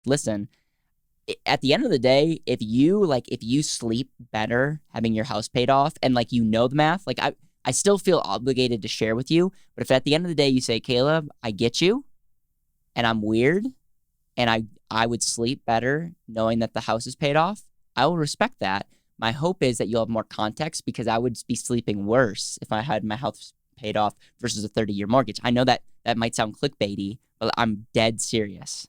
listen, at the end of the day, if you sleep better having your house paid off and like the math, like I still feel obligated to share with you. But if at the end of the day you say, Caleb, I get you and I'm weird and I would sleep better knowing that the house is paid off, I will respect that. My hope is that you'll have more context because I would be sleeping worse if I had my house paid off versus a 30-year mortgage. I know that might sound clickbaity, but I'm dead serious.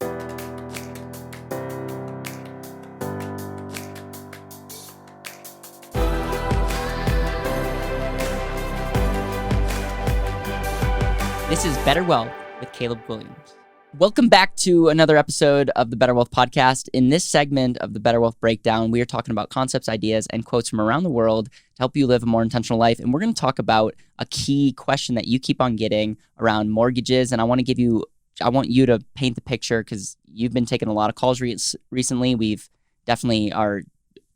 This is BetterWealth with Caleb Guilliams. Welcome back to another episode of the BetterWealth podcast. In this segment of the BetterWealth Breakdown, we are talking about concepts, ideas, and quotes from around the world to help you live a more intentional life. And we're going to talk about a key question that you keep on getting around mortgages. And I want you to paint the picture because you've been taking a lot of calls recently. We've definitely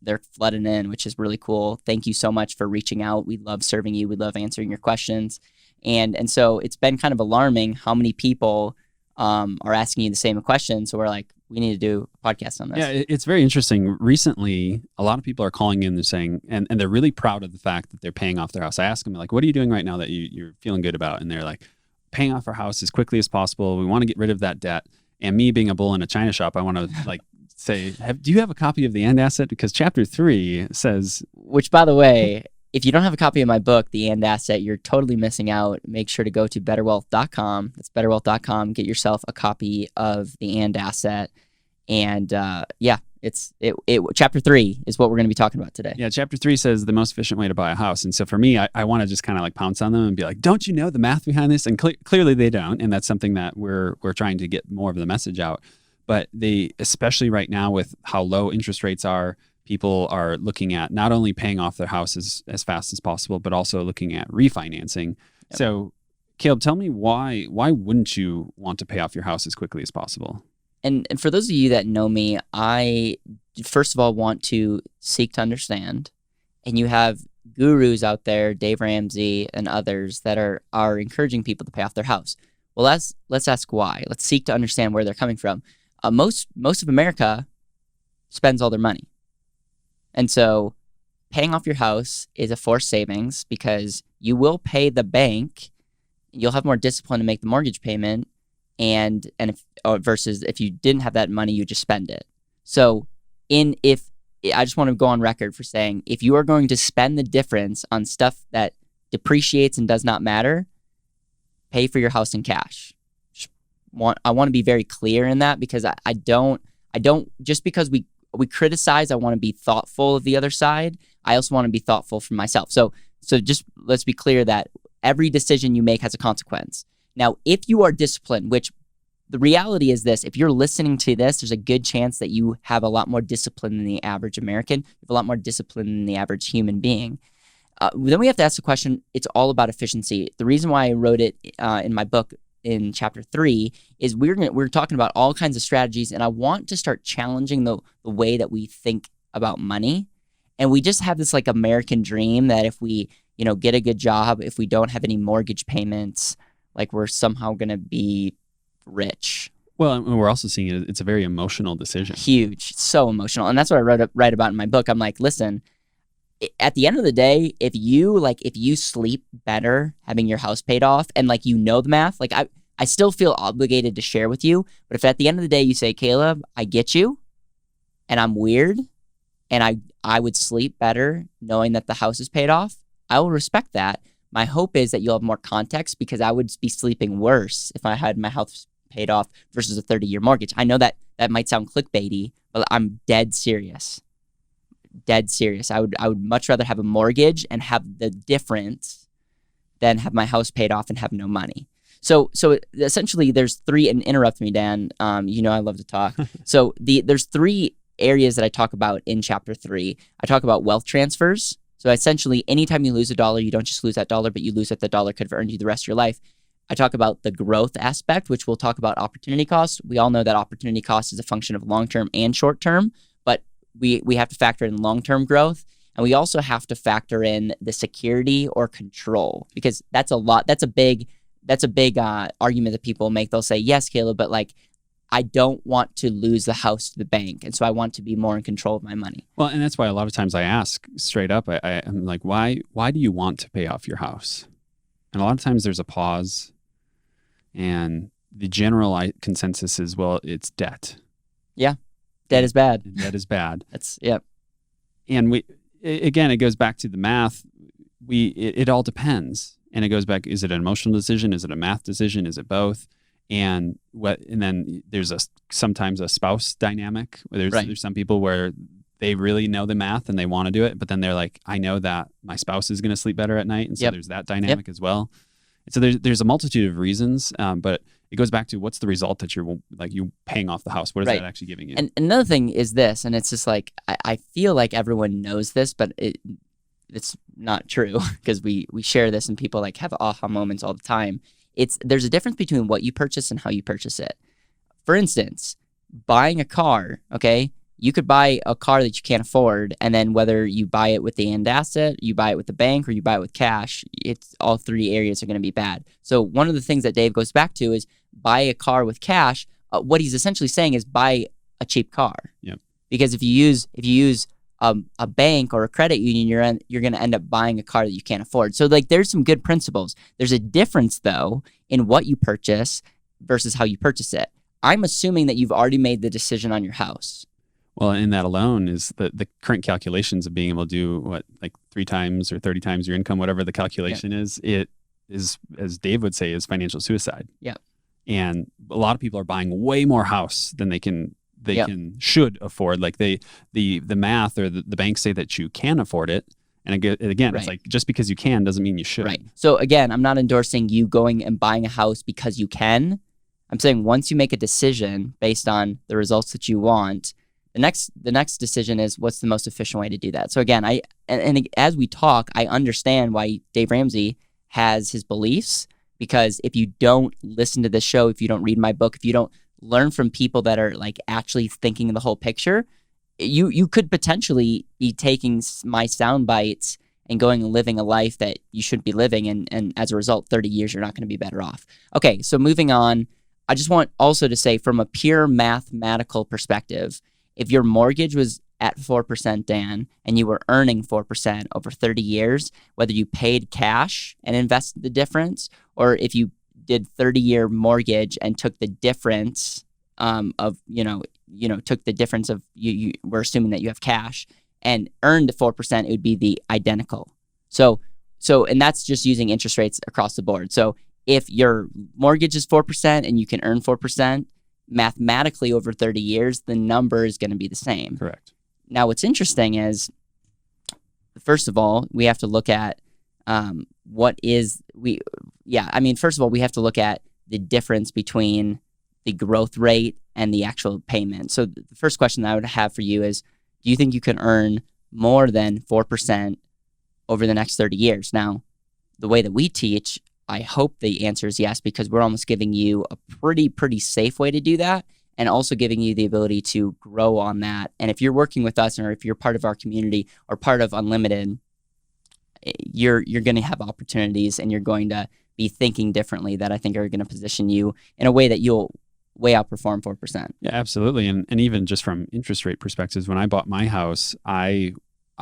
they're flooding in, which is really cool. Thank you so much for reaching out. We love serving you. We love answering your questions. And so it's been kind of alarming how many people are asking you the same question. So we're like, we need to do a podcast on this. Yeah, it's very interesting. Recently, a lot of people are calling in and saying, and they're really proud of the fact that they're paying off their house. I ask them, like, what are you doing right now that you're feeling good about? And they're like, paying off our house as quickly as possible. We want to get rid of that debt. And me being a bull in a china shop, I want to like say, do you have a copy of The End Asset? Because chapter 3 says... Which, by the way... If you don't have a copy of my book, The End Asset, you're totally missing out. Make sure to go to BetterWealth.com. That's BetterWealth.com. Get yourself a copy of The End Asset. And chapter 3 is what we're going to be talking about today. Yeah, chapter 3 says the most efficient way to buy a house. And so for me, I want to just kind of like pounce on them and be like, don't you know the math behind this? And clearly they don't. And that's something that we're trying to get more of the message out. But they, especially right now with how low interest rates are, people are looking at not only paying off their houses as fast as possible, but also looking at refinancing. Yep. So, Caleb, tell me why wouldn't you want to pay off your house as quickly as possible? And for those of you that know me, I, first of all, want to seek to understand. And you have gurus out there, Dave Ramsey and others, that are encouraging people to pay off their house. Well, let's ask why. Let's seek to understand where they're coming from. Most of America spends all their money. And so paying off your house is a forced savings because you will pay the bank. You'll have more discipline to make the mortgage payment. Versus if you didn't have that money, you just spend it. So I just want to go on record for saying, if you are going to spend the difference on stuff that depreciates and does not matter, pay for your house in cash. I want to be very clear in that because I don't just because we criticize, I want to be thoughtful of the other side. I also want to be thoughtful for myself. So just let's be clear that every decision you make has a consequence. Now, if you are disciplined, which the reality is this, if you're listening to this, there's a good chance that you have a lot more discipline than the average American. You have a lot more discipline than the average human being. Then we have to ask the question, it's all about efficiency. The reason why I wrote it in my book in chapter 3 is we're talking about all kinds of strategies, and I want to start challenging the way that we think about money. And we just have this like American dream that if we, get a good job, if we don't have any mortgage payments, like we're somehow going to be rich. Well, and we're also seeing it's a very emotional decision. Huge, so emotional. And that's what I write about in my book. I'm like, listen, at the end of the day, if you sleep better having your house paid off and the math, I still feel obligated to share with you. But if at the end of the day you say, Caleb, I get you and I'm weird and I would sleep better knowing that the house is paid off, I will respect that. My hope is that you'll have more context because I would be sleeping worse if I had my house paid off versus a 30-year mortgage. I know that might sound clickbaity, but I'm dead serious. Dead serious. I would much rather have a mortgage and have the difference than have my house paid off and have no money. So essentially there's 3, and interrupt me, Dan. I love to talk. So there's 3 areas that I talk about in chapter 3. I talk about wealth transfers. So essentially anytime you lose $1, you don't just lose that dollar, but you lose that dollar could have earned you the rest of your life. I talk about the growth aspect, which we'll talk about opportunity cost. We all know that opportunity cost is a function of long-term and short-term, but we have to factor in long-term growth. And we also have to factor in the security or control, because that's a big argument that people make. They'll say, yes, Caleb, but I don't want to lose the house to the bank. And so I want to be more in control of my money. Well, and that's why a lot of times I ask straight up, I'm like, why do you want to pay off your house? And a lot of times there's a pause, and the general consensus is, well, it's debt. Yeah. Debt is bad. Debt is bad. Yep. And again, it goes back to the math. It all depends. And it goes back, is it an emotional decision? Is it a math decision? Is it both? And then there's sometimes a spouse dynamic. There's some people where they really know the math and they want to do it, but then they're like, I know that my spouse is going to sleep better at night. And so there's that dynamic as well. And so there's a multitude of reasons, but it goes back to what's the result that you're paying off the house. What is that actually giving you? And another thing is this, and it's just like, I feel like everyone knows this, but it's not true because we share this and people like have aha moments all the time. There's a difference between what you purchase and how you purchase it. For instance, buying a car, okay? You could buy a car that you can't afford, and then whether you buy it with the end asset, you buy it with the bank, or you buy it with cash, it's all three areas are going to be bad. So one of the things that Dave goes back to is buy a car with cash. What he's essentially saying is buy a cheap car. Yep. Because if you use a bank or a credit union, you're going to end up buying a car that you can't afford. So like there's some good principles. There's a difference though in what you purchase versus how you purchase it. I'm assuming that you've already made the decision on your house. Well, in that alone is the current calculations of being able to do like 3 times or 30 times your income, whatever the calculation is. It is, as Dave would say, is financial suicide. Yeah. And a lot of people are buying way more house than they should afford. Like the math or the banks say that you can afford it. And again, it's like just because you can doesn't mean you should. Right. So again, I'm not endorsing you going and buying a house because you can. I'm saying once you make a decision based on the results that you want, the next decision is what's the most efficient way to do that. So again, and as we talk, I understand why Dave Ramsey has his beliefs, because if you don't listen to this show, if you don't read my book, if you don't learn from people that are like actually thinking the whole picture, you could potentially be taking my sound bites and going and living a life that you shouldn't be living. And as a result, 30 years, you're not going to be better off. Okay, so moving on, I just want also to say from a pure mathematical perspective, if your mortgage was at 4%, Dan, and you were earning 4% over 30 years, whether you paid cash and invested the difference, or if you did 30-year mortgage and took the difference of, took the difference of, we're assuming that you have cash and earned the 4%, it would be the identical. So, and that's just using interest rates across the board. So if your mortgage is 4% and you can earn 4%, mathematically over 30 years, the number is going to be the same. Correct. Now, what's interesting is, first of all, we have to look at first of all, we have to look at the difference between the growth rate and the actual payment. So the first question that I would have for you is, do you think you can earn more than 4% over the next 30 years? Now, the way that we teach, I hope the answer is yes, because we're almost giving you a pretty safe way to do that, and also giving you the ability to grow on that. And if you're working with us, or if you're part of our community or part of Unlimited, you're going to have opportunities, and you're going to be thinking differently that I think are going to position you in a way that you'll way outperform 4%. Yeah, absolutely. And even just from interest rate perspectives, when I bought my house, I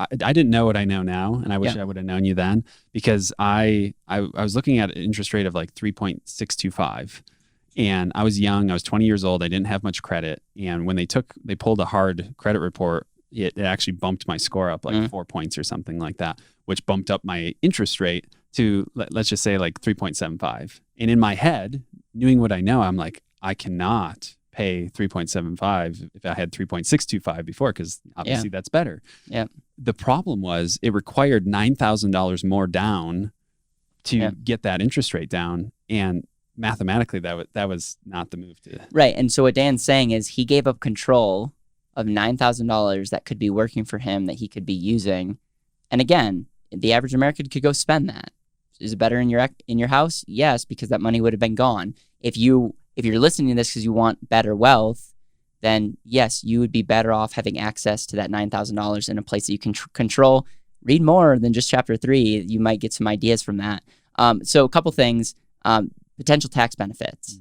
didn't know what I know now, and I wish I would have known you then, because I was looking at an interest rate of like 3.625, and I was young. I was 20 years old. I didn't have much credit, and when they pulled a hard credit report, it actually bumped my score up like 4 points or something like that, which bumped up my interest rate to, let's just say, like 3.75. And in my head, knowing what I know, I'm like, I cannot pay 3.75 if I had 3.625 before, because obviously that's better. Yeah. The problem was it required $9,000 more down to get that interest rate down, and mathematically that was not the move to. Right. And so what Dan's saying is he gave up control of $9,000 that could be working for him, that he could be using. And again, the average American could go spend that. Is it better in your house? Yes, because that money would have been gone. If you're listening to this because you want better wealth, then yes, you would be better off having access to that $9,000 in a place that you can control. Read more than just chapter 3. You might get some ideas from that. So a couple things, potential tax benefits.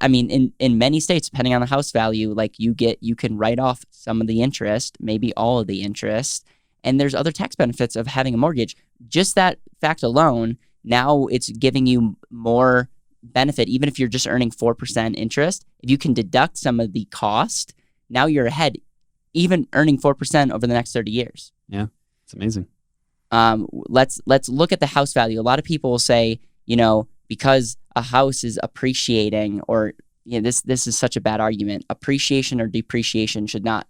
I mean, in many states, depending on the house value, like you can write off some of the interest, maybe all of the interest, and there's other tax benefits of having a mortgage. Just that fact alone, now it's giving you more benefit, even if you're just earning 4% interest. If you can deduct some of the cost, now you're ahead, even earning 4% over the next 30 years. Yeah, it's amazing. Let's look at the house value. A lot of people will say, because a house is appreciating, or this is such a bad argument. Appreciation or depreciation should not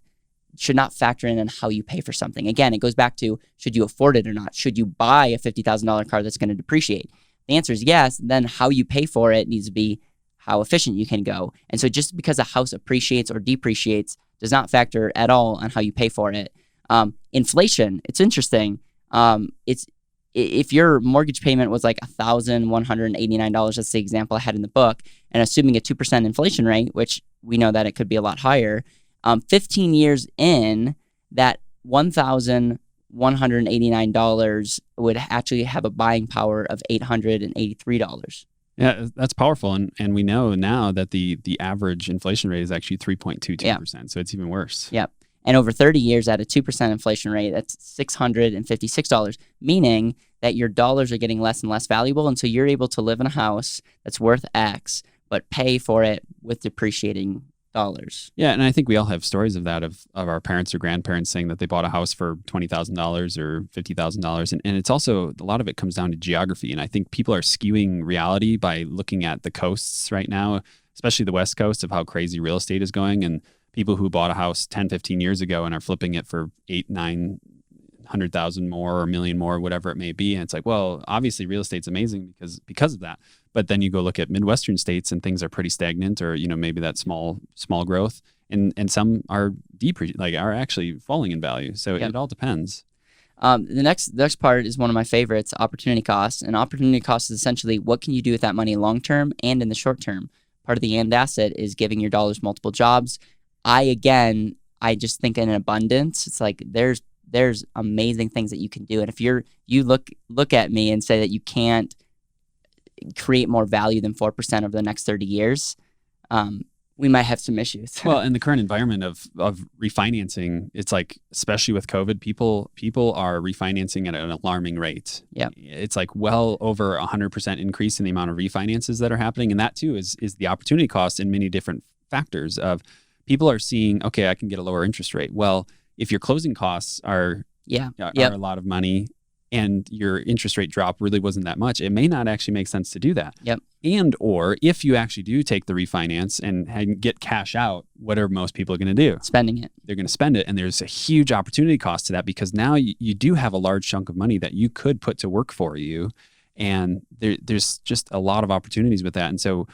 factor in how you pay for something. Again, it goes back to, should you afford it or not? Should you buy a $50,000 car that's going to depreciate? The answer is yes. Then how you pay for it needs to be how efficient you can go. And so just because a house appreciates or depreciates does not factor at all on how you pay for it. Inflation, it's interesting. If your mortgage payment was like $1,189, that's the example I had in the book, and assuming a 2% inflation rate, which we know that it could be a lot higher, 15 years in, that $1,189 would actually have a buying power of $883. Yeah, that's powerful. And we know now that the average inflation rate is actually 3.22%. Yeah. So it's even worse. Yep. And over 30 years at a 2% inflation rate, that's $656, meaning that your dollars are getting less and less valuable. And so you're able to live in a house that's worth X, but pay for it with depreciating dollars. Yeah, and I think we all have stories of that, of our parents or grandparents saying that they bought a house for $20,000 or $50,000. And it's also, a lot of it comes down to geography. And I think people are skewing reality by looking at the coasts right now, especially the West Coast, of how crazy real estate is going. And people who bought a house 10, 15 years ago and are flipping it for 800,000 more or a million more, whatever it may be. And it's like, well, obviously real estate's amazing because of that. But then you go look at Midwestern states and things are pretty stagnant, or, maybe that small growth, and some are are actually falling in value. So It all depends. The next part is one of my favorites, opportunity cost. And opportunity cost is essentially, what can you do with that money long term and in the short term? Part of the and asset is giving your dollars multiple jobs. I just think in abundance. It's like there's amazing things that you can do, and if you look at me and say that you can't create more value than 4% over the next 30 years, we might have some issues. Well, in the current environment of refinancing, it's like, especially with COVID, people are refinancing at an alarming rate. Yeah, it's like well over 100% increase in the amount of refinances that are happening, and that too is the opportunity cost in many different factors of. People are seeing, okay, I can get a lower interest rate. Well, if your closing costs are a lot of money and your interest rate drop really wasn't that much, it may not actually make sense to do that. Yep. And or if you actually do take the refinance and get cash out, what are most people going to do? Spending it. They're going to spend it. And there's a huge opportunity cost to that, because now you do have a large chunk of money that you could put to work for you. And there's just a lot of opportunities with that. And so,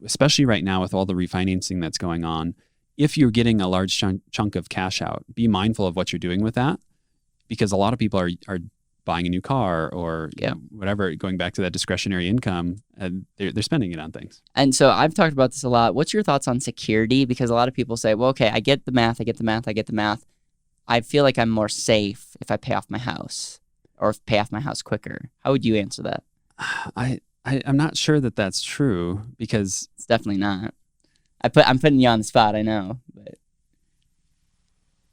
especially right now with all the refinancing that's going on, if you're getting a large chunk of cash out, be mindful of what you're doing with that, because a lot of people are buying a new car or whatever, going back to that discretionary income, and they're spending it on things. And so I've talked about this a lot. What's your thoughts on security? Because a lot of people say, well, okay, I get the math. I feel like I'm more safe if I pay off my house or pay off my house quicker. How would you answer that? I'm not sure that that's true, because it's definitely not. I'm putting you on the spot, I know, but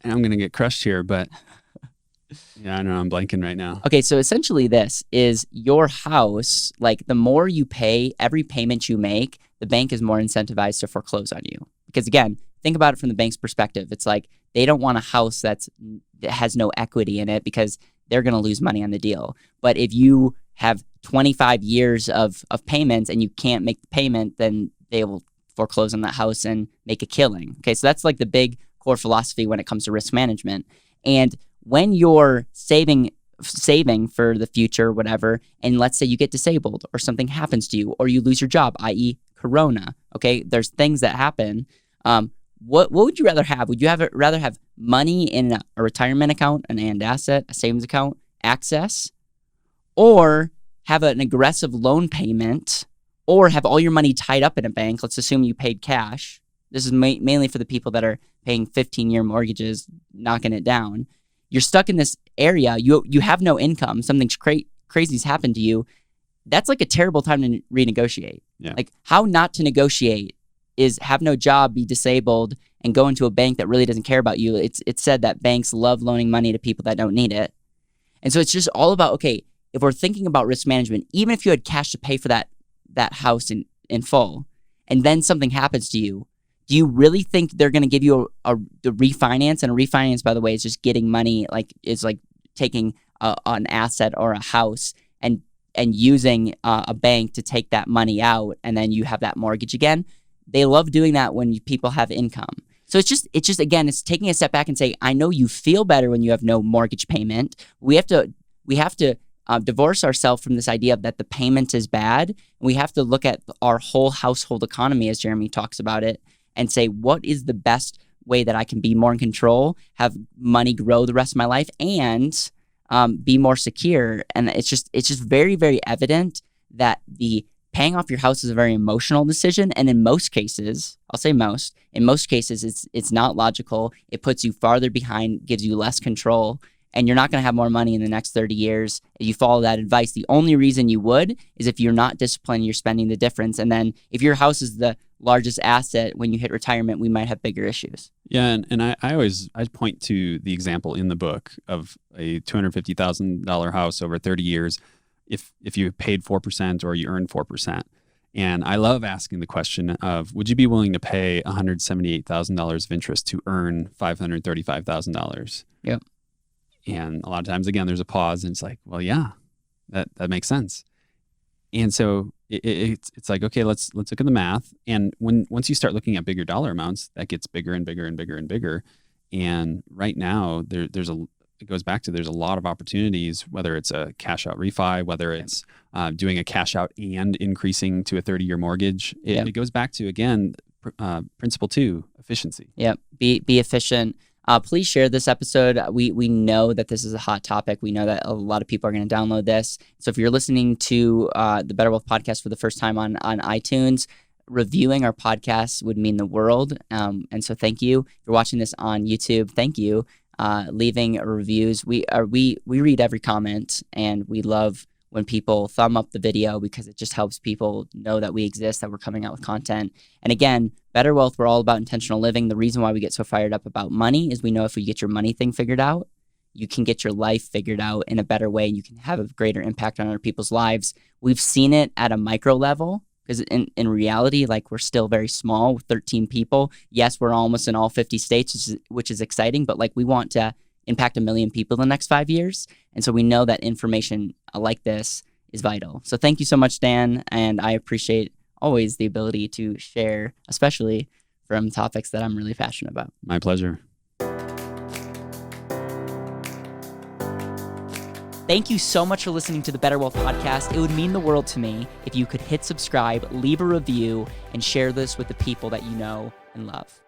and I'm gonna get crushed here, but yeah, I know, I'm blanking right now. Okay, so essentially this is your house. Like, the more you pay, every payment you make, the bank is more incentivized to foreclose on you. Because again, think about it from the bank's perspective. It's like they don't want a house that has no equity in it, because they're gonna lose money on the deal. But if you have 25 years of payments and you can't make the payment, then they will foreclose on that house and make a killing. Okay, so that's like the big core philosophy when it comes to risk management. And when you're saving for the future, whatever, and let's say you get disabled or something happens to you or you lose your job, i.e. Corona, okay, there's things that happen. What would you rather have? Would you rather have money in a retirement account, an and asset, a savings account, access, or have an aggressive loan payment, or have all your money tied up in a bank? Let's assume you paid cash. This is mainly for the people that are paying 15-year mortgages, knocking it down. You're stuck in this area. You have no income. Something crazy's happened to you. that's like a terrible time to renegotiate. Yeah. Like how not to negotiate is have no job, be disabled, and go into a bank that really doesn't care about you. It's said that banks love loaning money to people that don't need it. And so it's just all about, okay, if we're thinking about risk management, even if you had cash to pay for that house in full, and then something happens to you, do you really think they're going to give you the refinance? And a refinance, by the way, is just getting money, like it's like taking an asset or a house and using a bank to take that money out, and then you have that mortgage again. They love doing that when people have income. So it's just again, it's taking a step back and say, I know you feel better when you have no mortgage payment. We have to divorce ourselves from this idea that the payment is bad. And we have to look at our whole household economy, as Jeremy talks about it, and say, what is the best way that I can be more in control, have money grow the rest of my life, and be more secure. And it's just very, very evident that the paying off your house is a very emotional decision. And in most cases, I'll say most, in most cases, it's not logical. It puts you farther behind, gives you less control, and you're not going to have more money in the next 30 years if you follow that advice. The only reason you would is if you're not disciplined, you're spending the difference. And then if your house is the largest asset when you hit retirement, we might have bigger issues. Yeah, and I always point to the example in the book of a $250,000 house over 30 years. If you paid 4% or you earned 4%. And I love asking the question of, would you be willing to pay $178,000 of interest to earn $535,000? Yep. And a lot of times, again, there's a pause and it's like, well, yeah, that makes sense. And so it's like, okay, let's look at the math. And once you start looking at bigger dollar amounts, that gets bigger and bigger and bigger and bigger. And right now it goes back to, there's a lot of opportunities, whether it's a cash out refi, whether it's doing a cash out and increasing to a 30-year mortgage. It goes back to, again, principle 2, efficiency. Yep. Be efficient. Please share this episode. We know that this is a hot topic. We know that a lot of people are going to download this. So if you're listening to the BetterWealth podcast for the first time on iTunes, reviewing our podcast would mean the world. And so thank you. If you're watching this on YouTube, thank you. Leaving reviews. We read every comment, and we love when people thumb up the video because it just helps people know that we exist, that we're coming out with content. And again, BetterWealth, we're all about intentional living. The reason why we get so fired up about money is we know if we get your money thing figured out, you can get your life figured out in a better way. You can have a greater impact on other people's lives. We've seen it at a micro level because in reality, like, we're still very small with 13 people. Yes, we're almost in all 50 states, which is exciting, but like, we want to impact 1 million people in the next 5 years. And so we know that information like this is vital. So thank you so much, Dan. And I appreciate always the ability to share, especially from topics that I'm really passionate about. My pleasure. Thank you so much for listening to the BetterWealth podcast. It would mean the world to me if you could hit subscribe, leave a review, and share this with the people that you know and love.